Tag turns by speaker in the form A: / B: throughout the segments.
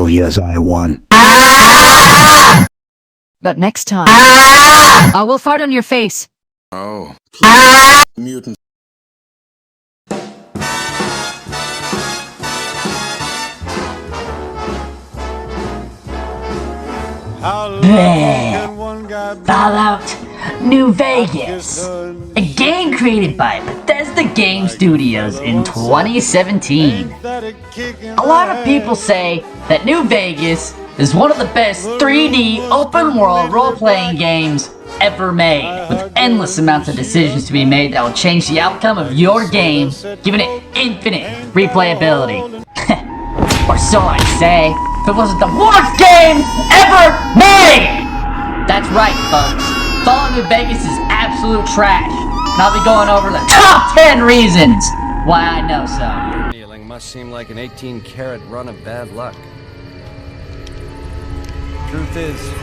A: Oh yes, I won.
B: But next time, I will fart on your face.
C: Oh, mutant.
D: Fallout New Vegas, a game created by Bethesda Game Studios in 2017. A lot of people say that New Vegas is one of the best 3D open-world role-playing games ever made, with endless amounts of decisions to be made that will change the outcome of your game, giving it infinite replayability. Or so I say, if it wasn't the worst game ever made! That's right, folks. Fallout New Vegas is absolute trash, and I'll be going over the top 10 reasons why I know so.
E: Kneeling must seem like an 18-karat run of bad luck. Truth is...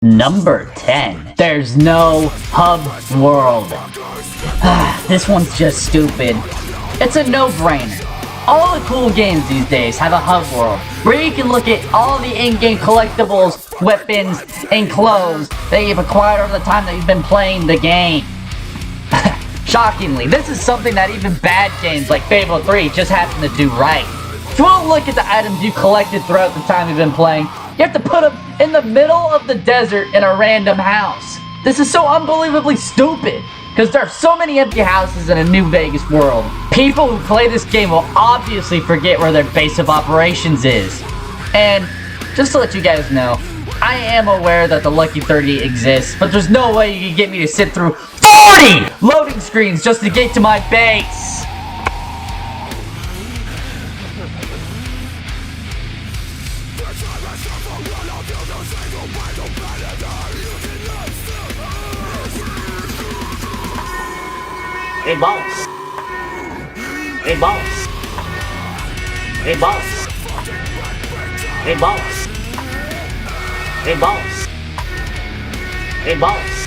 D: Number 10. There's no hub world. This one's just stupid. It's a no-brainer. All the cool games these days have a hub world, where you can look at all the in-game collectibles, weapons, and clothes that you've acquired over the time that you've been playing the game. Shockingly, this is something that even bad games like Fable 3 just happen to do right. If you want to look at the items you collected throughout the time you've been playing, you have to put them in the middle of the desert in a random house. This is so unbelievably stupid, because there are so many empty houses in a New Vegas world. People who play this game will obviously forget where their base of operations is. And just to let you guys know, I am aware that the Lucky 30 exists, but there's no way you can get me to sit through 40 loading screens just to get to my base. Hey boss. Hey boss. Hey boss. Hey boss. Hey boss. Hey boss.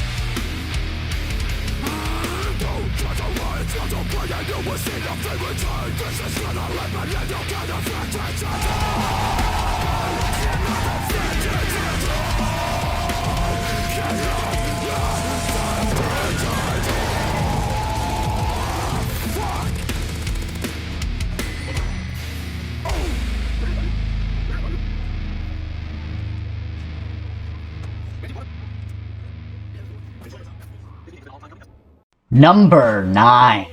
D: Number 9.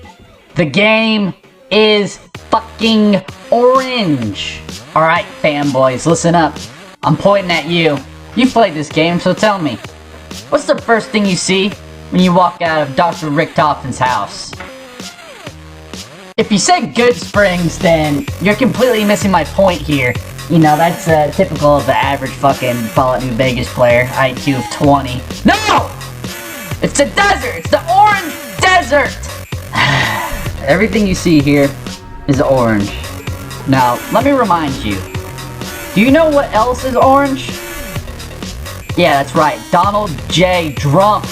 D: The game is fucking orange. Alright, fanboys, listen up. I'm pointing at you. You played this game, so tell me. What's the first thing you see when you walk out of Dr. Richtofen's house? If you said Goodsprings, then you're completely missing my point here. You know, that's typical of the average fucking Fallout New Vegas player, IQ of 20. No! It's the desert! It's the orange desert! Everything you see here is orange. Now, let me remind you. Do you know what else is orange? Yeah, that's right. Donald J. Trump.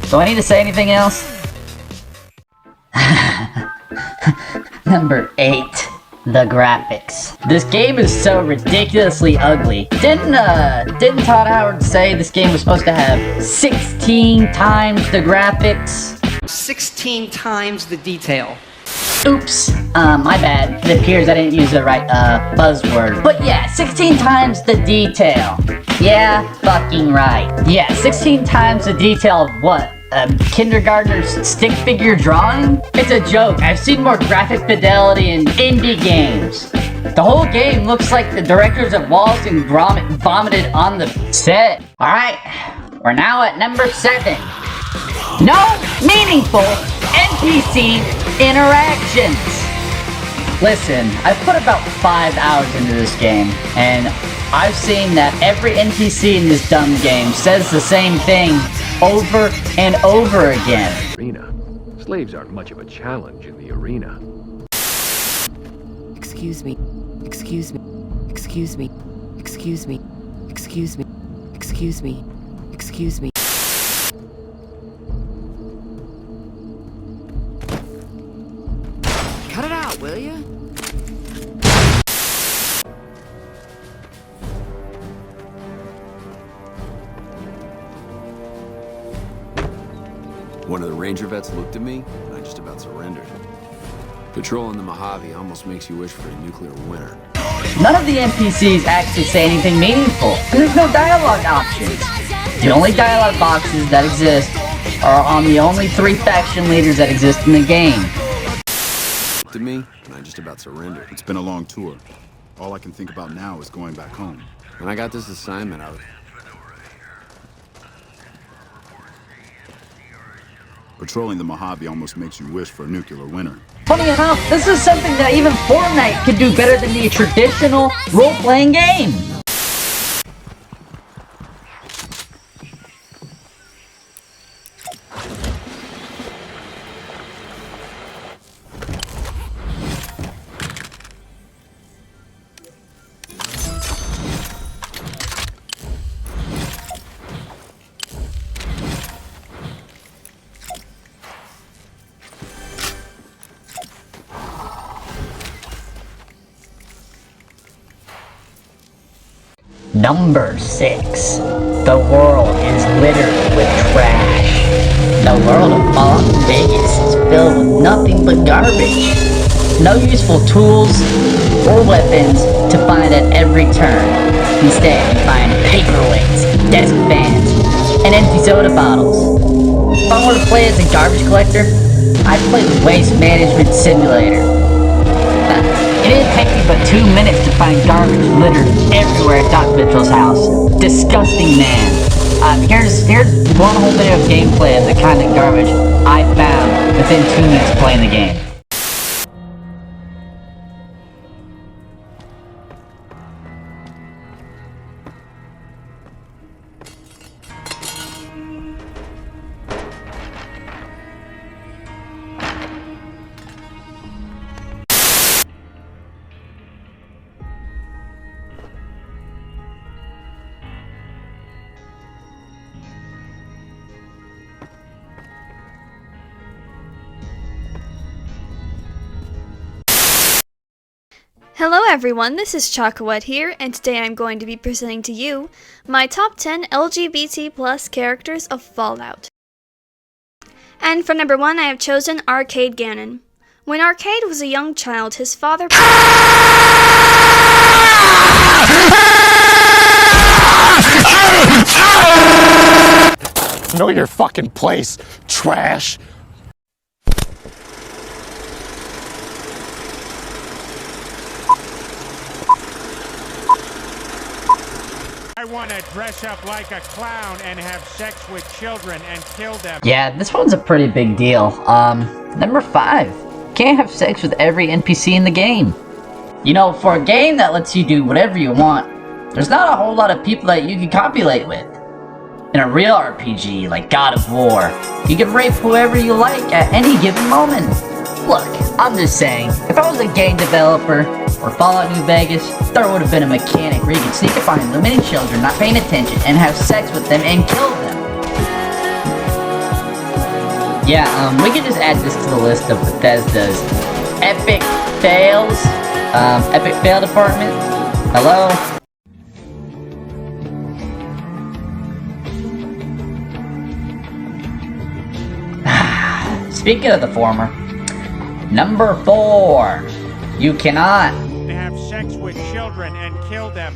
D: Do I need to say anything else? Number 8. The graphics. This game is so ridiculously ugly. Didn't Todd Howard say this game was supposed to have 16 times the graphics?
F: 16 times the detail.
D: Oops, my bad. It appears I didn't use the right, buzzword. But yeah, 16 times the detail. Yeah, fucking right. Yeah, 16 times the detail of what? Kindergartner's stick figure drawing? It's a joke. I've seen more graphic fidelity in indie games. The whole game looks like the directors of Walton vomited on the set. Alright, we're now at number 7. No meaningful NPC interactions. Listen, I've put about 5 hours into this game, and I've seen that every NPC in this dumb game says the same thing over and over again.
G: Arena. It's
A: Slaves aren't much of a challenge in the arena.
G: Excuse me. Excuse me. Excuse me. Excuse me. Excuse me. Excuse me. Excuse me. Cut it out, will you?
H: One of the Ranger vets looked at me, and I just about surrendered. Patrolling the Mojave almost makes you wish for a nuclear winter.
D: None of the NPCs actually say anything meaningful, and there's no dialogue options. The only dialogue boxes that exist are on the only 3 faction leaders that exist in the game.
H: Looked at me, and I just about surrendered.
I: It's been a long tour. All I can think about now is going back home.
H: When I got this assignment, I was...
I: Patrolling the Mojave almost makes you wish for a nuclear winter.
D: Funny enough, this is something that even Fortnite could do better than the traditional role-playing game. Number 6. The world is littered with trash. The world of Fallout Vegas is filled with nothing but garbage. No useful tools or weapons to find at every turn. Instead, you find paperweights, desk fans, and empty soda bottles. If I were to play as a garbage collector, I'd play the Waste Management Simulator. It didn't take me but 2 minutes to find garbage littered everywhere at Doc Mitchell's house. Disgusting man. Here's one whole bit of gameplay of the kind of garbage I found within 2 minutes playing the game.
J: Hello everyone, this is Chakawet here, and today I'm going to be presenting to you my top 10 LGBT+ characters of Fallout. And for number 1, I have chosen Arcade Gannon. When Arcade was a young child, his father...
K: Know your fucking place, trash!
L: I want to dress up like a clown and have sex with children and kill them.
D: Yeah, this one's a pretty big deal. Number 5. Can't have sex with every NPC in the game. You know, for a game that lets you do whatever you want, there's not a whole lot of people that you can copulate with. In a real RPG, like God of War, you can rape whoever you like at any given moment. Look, I'm just saying, if I was a game developer, or Fallout New Vegas, there would have been a mechanic where you could sneak up behind limited children not paying attention and have sex with them and kill them. Yeah, we can just add this to the list of Bethesda's epic fails. Epic fail department. Hello? Speaking of the former, number 4. You cannot
L: have sex with children and kill them.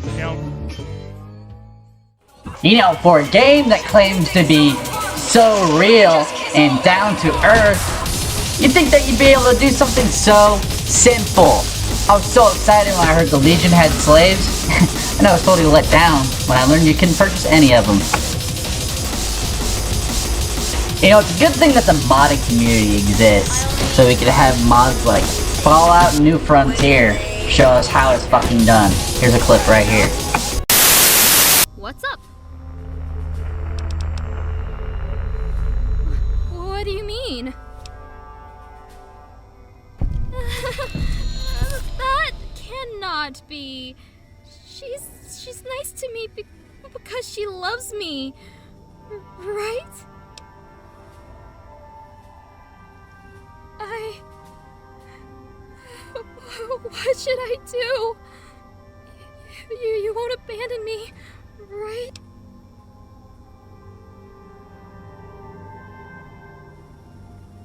D: You know, for a game that claims to be so real and down to earth, you'd think that you'd be able to do something so simple. I was so excited when I heard the Legion had slaves, and I was totally let down when I learned you couldn't purchase any of them. You know, it's a good thing that the modding community exists, so we could have mods like Fallout New Frontier show us how it's fucking done. Here's a clip right here.
M: What's up? What do you mean? be. She's nice to me because she loves me. Right? What should I do? You won't abandon me, right?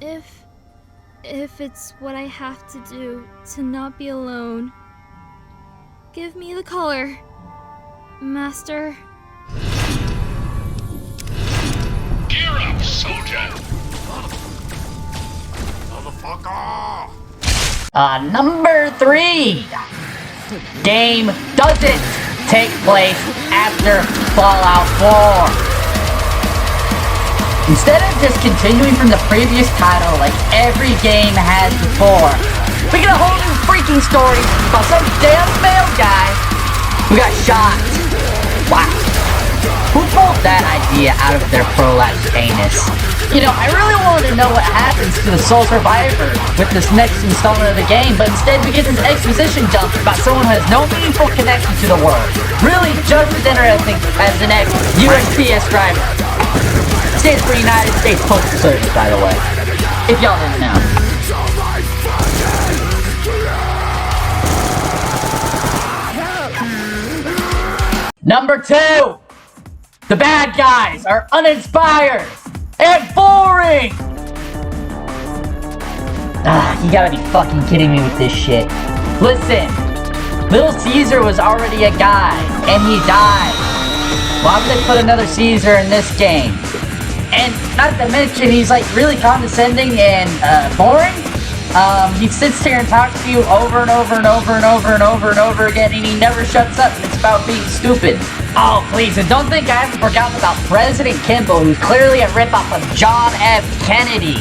M: If it's what I have to do to not be alone, give me the collar, Master.
N: Gear up, soldier! Motherfucker!
D: Number 3! Game doesn't take place after Fallout 4. Instead of just continuing from the previous title like every game has before, we get a whole new freaking story about some damn male guy who got shot. Wow. Who pulled that idea out of their prolapsed anus? You know, I really wanted to know what happens to the sole survivor with this next installment of the game, but instead we get this exposition dump about someone who has no meaningful connection to the world. Really just as interesting as the next USPS driver. Stands for United States Postal Service, by the way. If y'all didn't know. Number 2! The bad guys are uninspired and boring! You gotta be fucking kidding me with this shit. Listen, Little Caesar was already a guy, and he died. Why would they put another Caesar in this game? And not to mention, he's like really condescending and boring. He sits here and talks to you over and over and over and over and over and over again, and he never shuts up, and it's about being stupid. Oh, please, and don't think I haven't forgotten about President Kimball, who's clearly a ripoff of John F. Kennedy.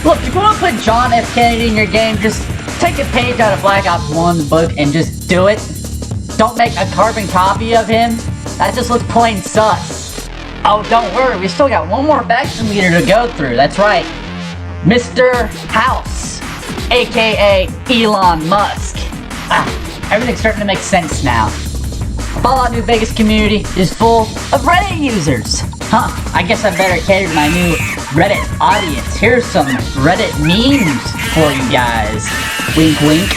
D: Look, if you want to put John F. Kennedy in your game, just take a page out of Black Ops 1's book and just do it. Don't make a carbon copy of him. That just looks plain sus. Oh, don't worry, we still got one more faction leader to go through. That's right. Mr. House, aka Elon Musk. Everything's starting to make sense now. Fallout New Vegas community is full of Reddit users. I guess I better cater to my new Reddit audience. Here's some Reddit memes for you guys. Wink, wink.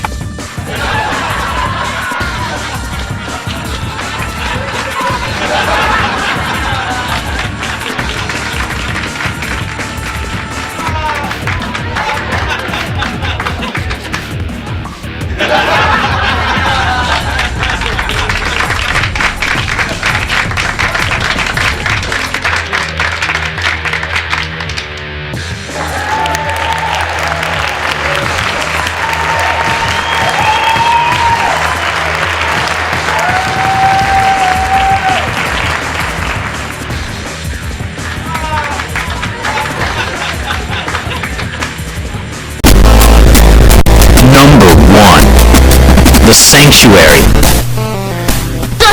O: Sanctuary.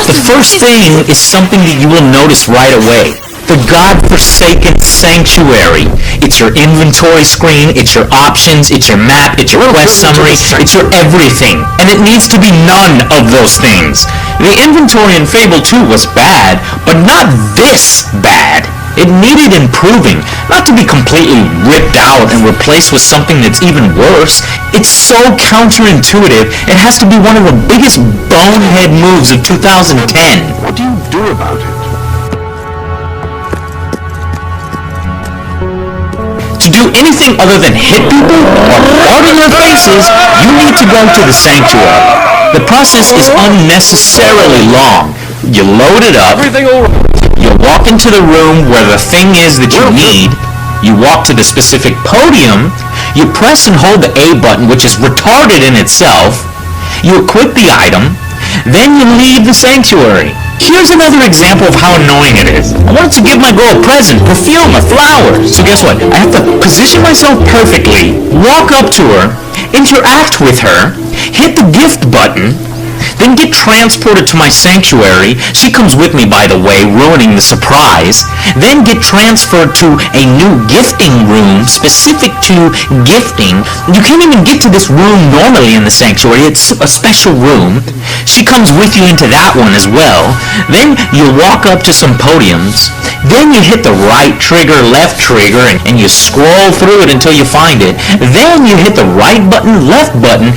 O: The first thing is something that you will notice right away. The God-forsaken sanctuary. It's your inventory screen, it's your options, it's your map, it's your quest summary, it's your everything. And it needs to be none of those things. The inventory in Fable 2 was bad, but not this bad. It needed improving, not to be completely ripped out and replaced with something that's even worse. It's so counterintuitive, it has to be one of the biggest bonehead moves of 2010.
I: What do you do about it?
O: To do anything other than hit people or fart in their faces, you need to go to the Sanctuary. The process is unnecessarily long. You load it up. You walk into the room where the thing is that you need, you walk to the specific podium, you press and hold the A button, which is retarded in itself, you equip the item, then you leave the sanctuary. Here's another example of how annoying it is. I wanted to give my girl a present, perfume, or flowers. So guess what? I have to position myself perfectly, walk up to her, interact with her, hit the gift button, then get transported to my sanctuary. She comes with me, by the way, ruining the surprise. Then get transferred to a new gifting room specific to gifting. You can't even get to this room normally in the sanctuary. It's a special room. She comes with you into that one as well. Then you walk up to some podiums. Then you hit the right trigger, left trigger, and you scroll through it until you find it. Then you hit the right button, left button,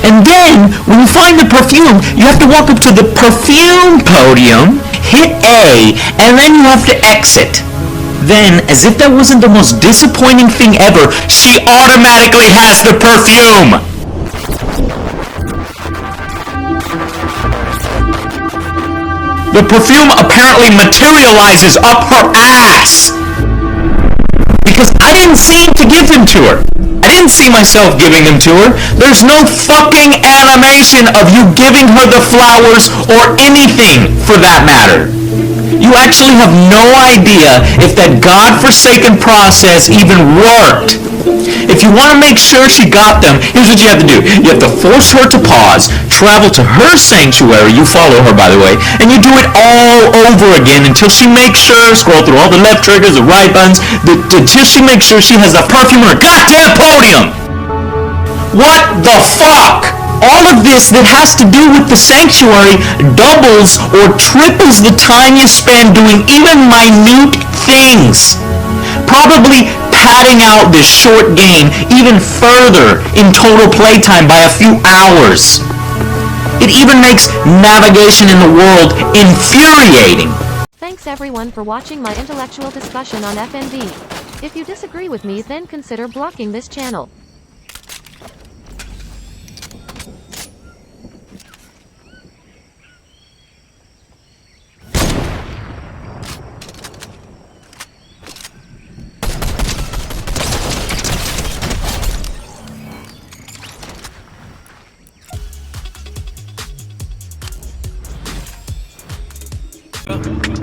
O: and then when you find the perfume, you have to walk up to the perfume podium, hit A, and then you have to exit. Then, as if that wasn't the most disappointing thing ever, she automatically has the perfume! The perfume apparently materializes up her ass! Because I didn't seem to give them to her. I didn't see myself giving them to her. There's no fucking animation of you giving her the flowers or anything for that matter. You actually have no idea if that godforsaken process even worked. If you want to make sure she got them, here's what you have to do. You have to force her to pause, travel to her sanctuary, you follow her by the way, and you do it all over again until she makes sure, scroll through all the left triggers, the right buttons, until she makes sure she has the perfume on her goddamn podium! What the fuck? All of this that has to do with the sanctuary doubles or triples the time you spend doing even minute things. Probably padding out this short game even further in total playtime by a few hours. It even makes navigation in the world infuriating.
P: Thanks everyone for watching my intellectual discussion on FND. If you disagree with me, then consider blocking this channel.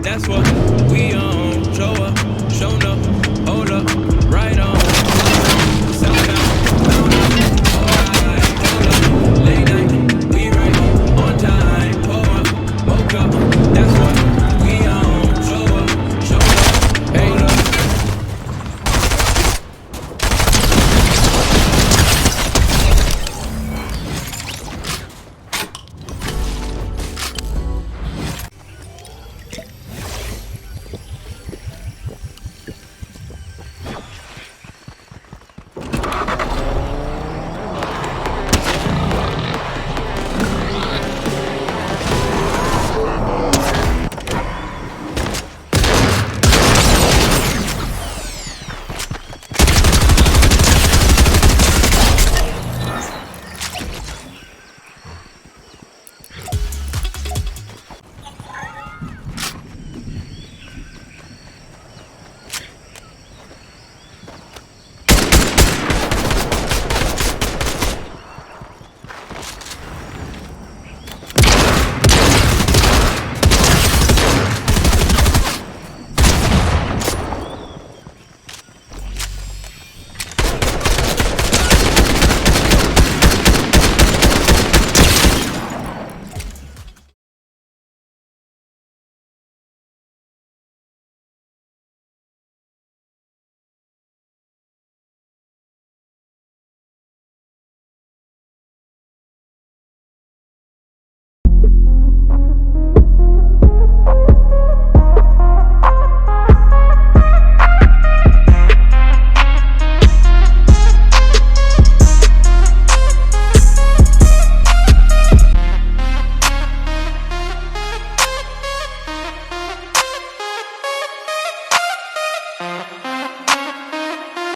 Q: That's what we are.